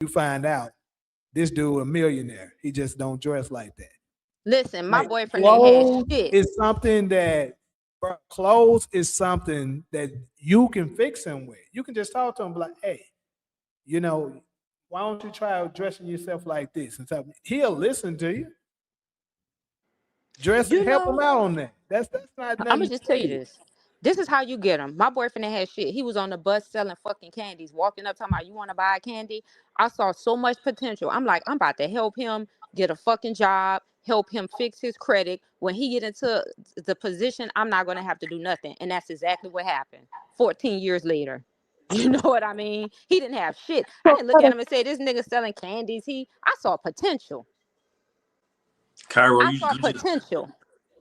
you find out this dude a millionaire. He just don't dress like that. Listen, my Like boyfriend ain't had clothes shit. is something that bro, clothes is something that you can fix him with. You can just talk to him like, hey, you know, why don't you try dressing yourself like this? And stuff. He'll listen to you. Dress You help him know, out on that. That's not I'm gonna nothing just tell you serious. this. This is how you get him. My boyfriend ain't had shit. He was on the bus selling fucking candies, walking up talking about, you want to buy a candy? I saw so much potential. I'm like, I'm about to help him get a fucking job, help him fix his credit. When he get into the position, I'm not gonna have to do nothing. And that's exactly what happened. 14 years later. You know what I mean? He didn't have shit. I didn't look at him and say, this nigga selling candies. I saw potential. Cairo, I you, saw you just potential.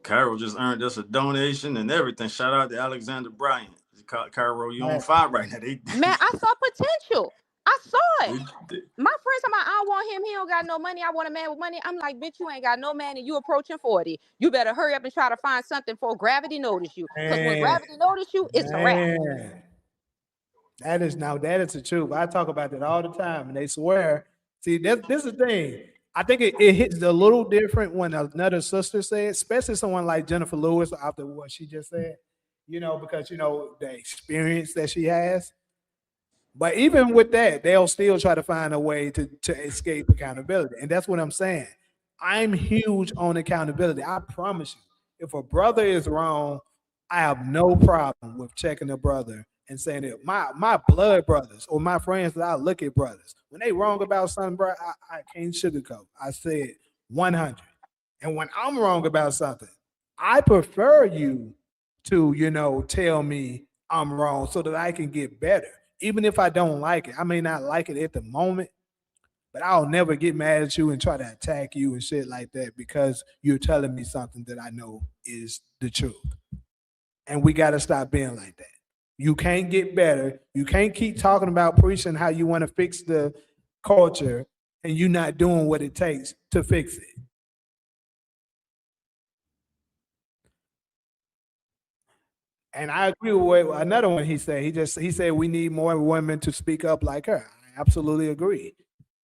Cairo just earned us a donation and everything. Shout out to Alexander Bryant. Cairo, you on Right. fire right now. They, Man, I saw potential. I saw it. they, My friends are like, I don't want him. He don't got no money. I want a man with money. I'm like, bitch, you ain't got no man and you approaching 40. You better hurry up and try to find something before gravity notice you. Because when Man, gravity notice you, it's a wrap. man. That is the truth. I talk about that all the time, and they swear. See, this is the thing. I think it hits a little different when another sister says, especially someone like Jennifer Lewis after what she just said. Because the experience that she has. But even with that, they'll still try to find a way to escape accountability, and that's what I'm saying. I'm huge on accountability. I promise you. If a brother is wrong, I have no problem with checking a brother and saying that my blood brothers or my friends that I look at brothers when they wrong about something, bro, I can't sugarcoat. I said 100, and when I'm wrong about something, I prefer you to tell me I'm wrong so that I can get better, even if I don't like it. I may not like it at the moment, but I'll never get mad at you and try to attack you and shit like that because you're telling me something that I know is the truth. And we got to stop being like that. You can't get better. You can't keep talking about preaching how you want to fix the culture and you're not doing what it takes to fix it. And I agree with what another one he said. He said we need more women to speak up like her. I absolutely agree Shit,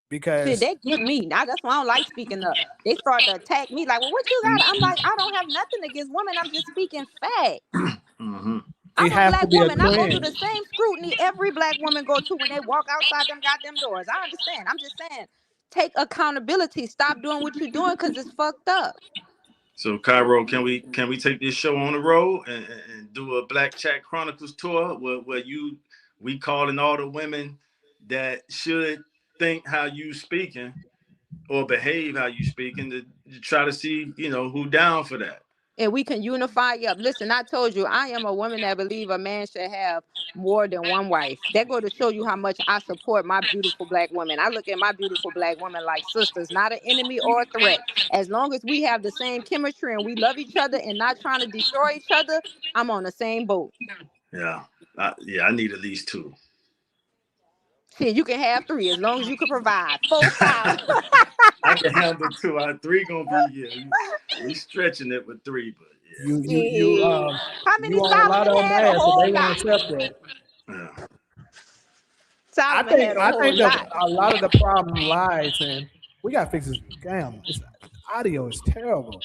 because they get me. Now that's why I don't like speaking up. They start to attack me like, well, what you got? I'm like, I don't have nothing against women. I'm just speaking facts. mm-hmm. I'm it a has to black be a woman. I go through trend. the same scrutiny every black woman go to when they walk outside them goddamn doors. I understand. I'm just saying, take accountability. Stop doing what you're doing because it's fucked up. So Cairo, can we take this show on the road and do a Black Chat Chronicles tour where we calling all the women that should think how you speaking or behave how you speaking to try to see who down for that. And we can unify up. Listen, I told you, I am a woman that believe a man should have more than one wife. That go to show you how much I support my beautiful black women. I look at my beautiful black women like sisters, not an enemy or a threat. As long as we have the same chemistry and we love each other and not trying to destroy each other, I'm on the same boat. Yeah, I need at least two. Shit, you can have three as long as you can provide. 4, 5. I can handle two. Three gonna be we stretching it with three, but You you you Shit. How you many on a lot Solomon of them had? A ass, so whole they won't lot. accept that. yeah. Solomon had a I whole think the lot. a lot of the problem lies in we gotta fix this. Damn, this audio is terrible.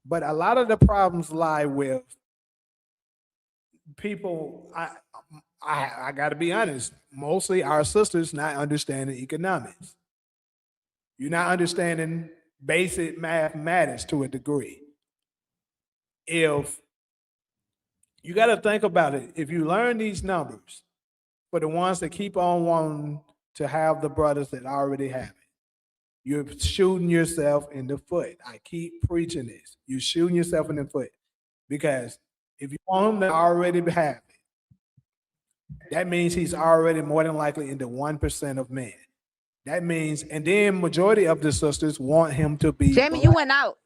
But a lot of the problems lie with people. I got to be honest. Mostly our sisters not understanding economics. You're not understanding basic mathematics to a degree. If you got to think about it, if you learn these numbers for the ones that keep on wanting to have the brothers that already have it, you're shooting yourself in the foot. I keep preaching this. You're shooting yourself in the foot because if you want him to already have it, that means he's already more than likely in the 1% of men. That means, and then majority of the sisters want him to be Jamie, you black. went out.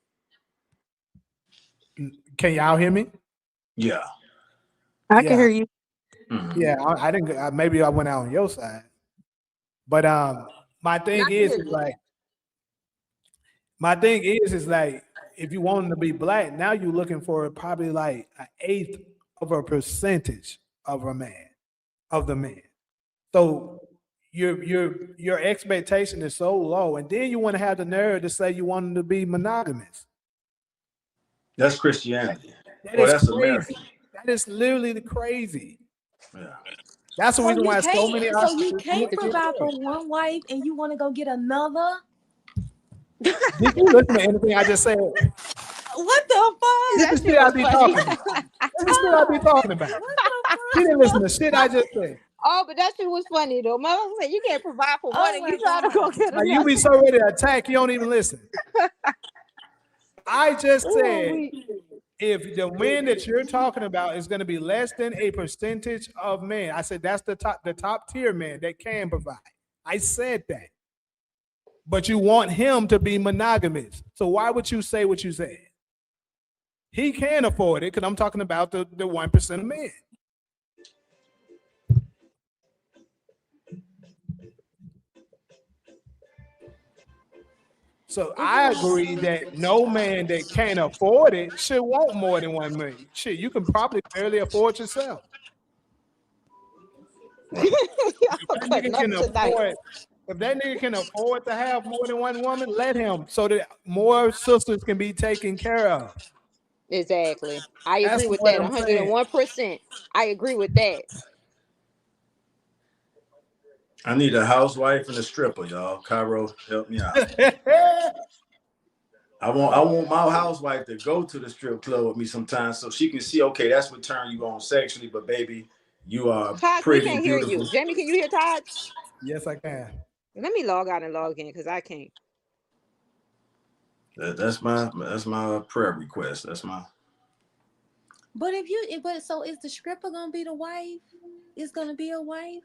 Can y'all hear me? Yeah. I can Yeah, hear you. Mhm. yeah. I didn't. Maybe I went out on your side, but my thing I can is, hear is you. like my thing is like if you want him to be black, now you're looking for probably like an eighth of a percentage of a man of the man. So your expectation is so low, and then you want to have the nerve to say you want them to be monogamous. That's Christianity. That Well, is that's crazy. American. That is literally the crazy. Yeah. That's the So reason you why so many can't. So you hospitals need can't to get provide for checked. one wife, and you want to go get another. Did you listen to anything I just said? What the This fuck? That is shit shit I was be funny. talking about. This is shit I be talking about. What the She didn't listen fuck? to shit I just said. Oh, but that shit was funny though. Mother said you can't provide for one Oh and my you try to go god. get Like you another. be so ready to attack, you don't even listen. I just Ooh, said if the men that you're talking about is going to be less than a percentage of men, I said that's the top tier men that can provide. I said that. But you want him to be monogamous. So why would you say what you said? He can afford it because I'm talking about the 1% of men. So I agree that no man that can't afford it should want more than 1 million. Shit, you can probably barely afford yourself. If y'all that nigga cutting up can tonight. afford, if that nigga can afford to have more than one woman, let him so that more sisters can be taken care of. Exactly. I That's agree with what that. I'm saying. 101%. I agree with that. I need a housewife and a stripper, y'all. Cairo, help me out. I want my housewife to go to the strip club with me sometimes so she can see, okay, that's what turn you on sexually, but baby, you are Taj, we pretty can't and hear beautiful. you. Jamie, can you hear Taj? Yes, I can. Let me log out and log in because I can't. That's my prayer request. That's my But so is the stripper gonna be the wife? Is gonna be a wife?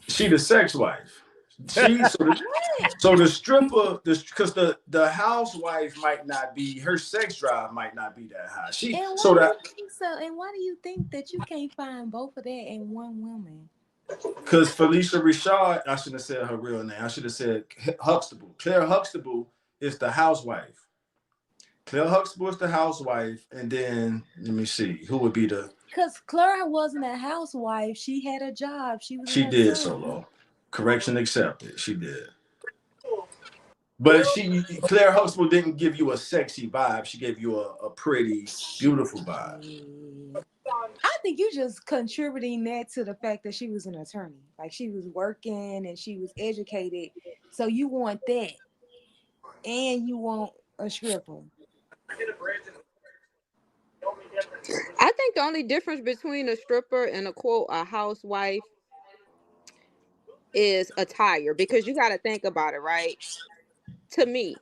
she the sex wife. She What? so the stripper, because the housewife might not be her sex drive might not be that high. She And why so do you that think so? And why do you think that you can't find both of that in one woman? because Felicia Richard, I should have said her real name. I should have said Huxtable. Claire Huxtable is the housewife. Claire Huxtable is the housewife, and then let me see who would be the. Because Clara wasn't a housewife. She had a job. She was an She did attorney. solo. Correction accepted. She did. But Claire Huxtable didn't give you a sexy vibe. She gave you a pretty, beautiful vibe. I think you just contributing that to the fact that she was an attorney. Like she was working and she was educated. So you want that. And you want a stripper. I think the only difference between a stripper and a housewife is attire because you got to think about it, right? To me,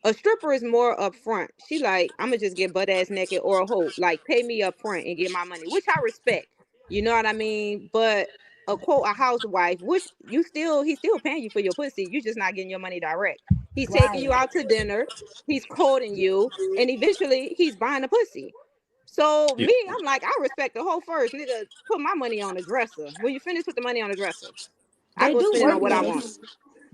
a stripper is more upfront. She like, I'm gonna just get butt ass naked or a hoe. Like, pay me up front and get my money, which I respect. You know what I mean? But a housewife, which he's still paying you for your pussy. You just not getting your money direct. He's taking Right. you out to dinner. He's courting you, and eventually he's buying the pussy. So Yeah. me, I'm like, I respect the hoe first, nigga. Put my money on the dresser. When you finish with the money on the dresser, I They go do spend it work on what I want. less.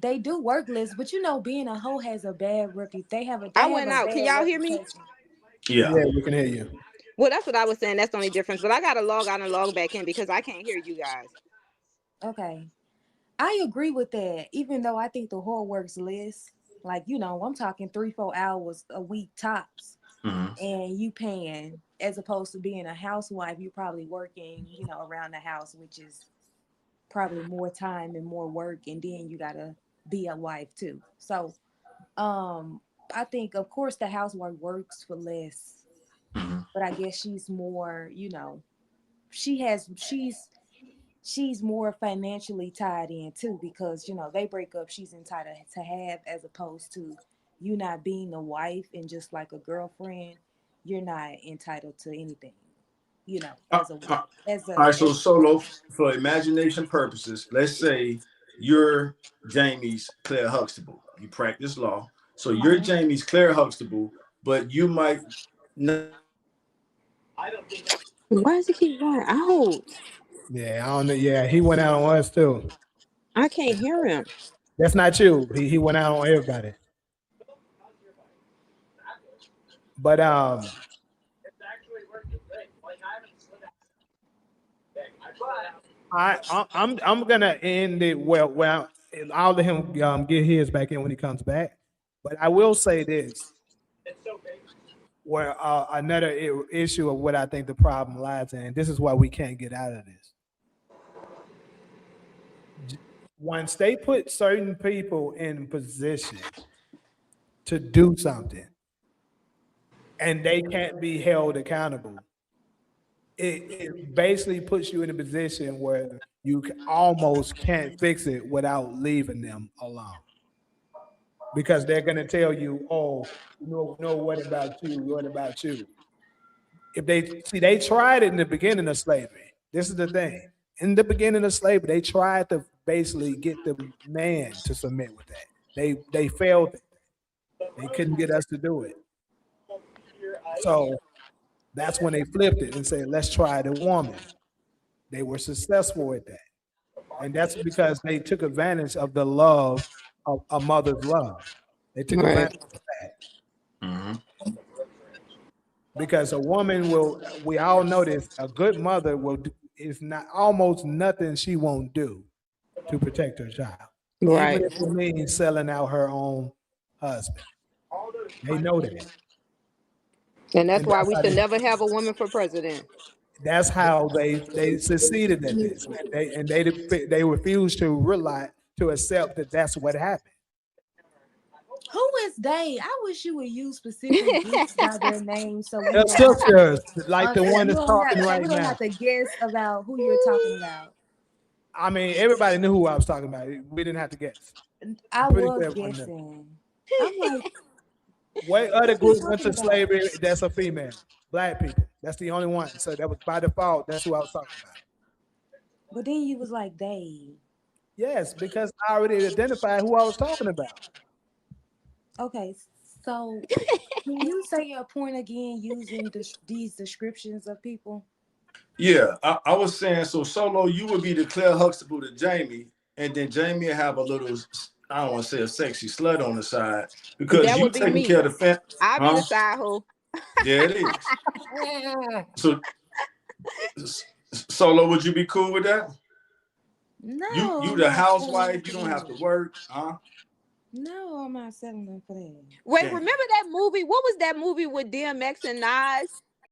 They do work less, but you know, being a hoe has a bad reputation. I They have went a out. Can bad y'all hear me? reputation. Yeah. Yeah, we can hear you. Well, that's what I was saying. That's the only difference. But I gotta log out and log back in because I can't hear you guys. Okay. I agree with that, even though I think the whore works less. Like, I'm talking 3-4 hours a week tops. Mm-hmm. And you paying as opposed to being a housewife, you're probably working, around the house, which is probably more time and more work, and then you gotta be a wife too. So I think of course the housewife works for less, Mm-hmm. but I guess she's more, she has she's more financially tied in too, because they break up, she's entitled to have, as opposed to you not being a wife and just like a girlfriend, you're not entitled to anything, as a as All a right, so as Solo, for imagination purposes, let's say you're Jamie's Claire Huxtable. You practice law. So you're Mhm. Jamie's Claire Huxtable, but you might not. Why does it keep going out? Yeah, I don't know. Yeah, he went out on us too. I can't hear him. That's not you. He went out on everybody. But I'm gonna end it well. I'll let him get his back in when he comes back. But I will say this: where another issue of what I think the problem lies in. This is why we can't get out of this. Once they put certain people in position to do something, and they can't be held accountable, it basically puts you in a position where you almost can't fix it without leaving them alone. Because they're going to tell you, oh, no, what about you? What about you? If they see, they tried it in the beginning of slavery. This is the thing. In the beginning of slavery, they tried to basically get the man to submit with that. They failed. They couldn't get us to do it. So that's when they flipped it and said, let's try the woman. They were successful at that. And that's because they took advantage of the love of a mother's love. They took Right. advantage of that. Because a woman will, we all know this, a good mother will do, is not almost nothing she won't do to protect her child. Right. Even if it means selling out her own husband. They know that. And that's And why that's we how should never have a woman for president. that's how they succeeded at this. They refused to realize, to accept that that's what happened. Who is they? I wish you would use specific groups by their name so we The don't have to, sisters, like the one you that's don't have, talking so right we don't now. have to guess about who you're talking about. I mean, everybody knew who I was talking about. We didn't have to guess. I I'm pretty was sure everyone knew. guessing. I'm like, What other who's group he went talking to about? slavery that's a female? Black people. That's the only one. So that was by default. That's who I was talking about. But then you was like, they. Yes, because I already identified who I was talking about. Okay, so can you say your point again using these descriptions of people? Yeah, I was saying, so Solo, you would be the Claire Huxtable to Jamie, and then Jamie would have a little, I don't want to say a sexy slut on the side, because That you would be taking me. care of the family. I'll be the side hoe. Yeah, it is. So, Solo, would you be cool with that? No, You I'm the not settling housewife, you for don't have to that. work, huh? No, I'm not settling for that. Wait, Damn. remember that movie? What was that movie with DMX and Nas?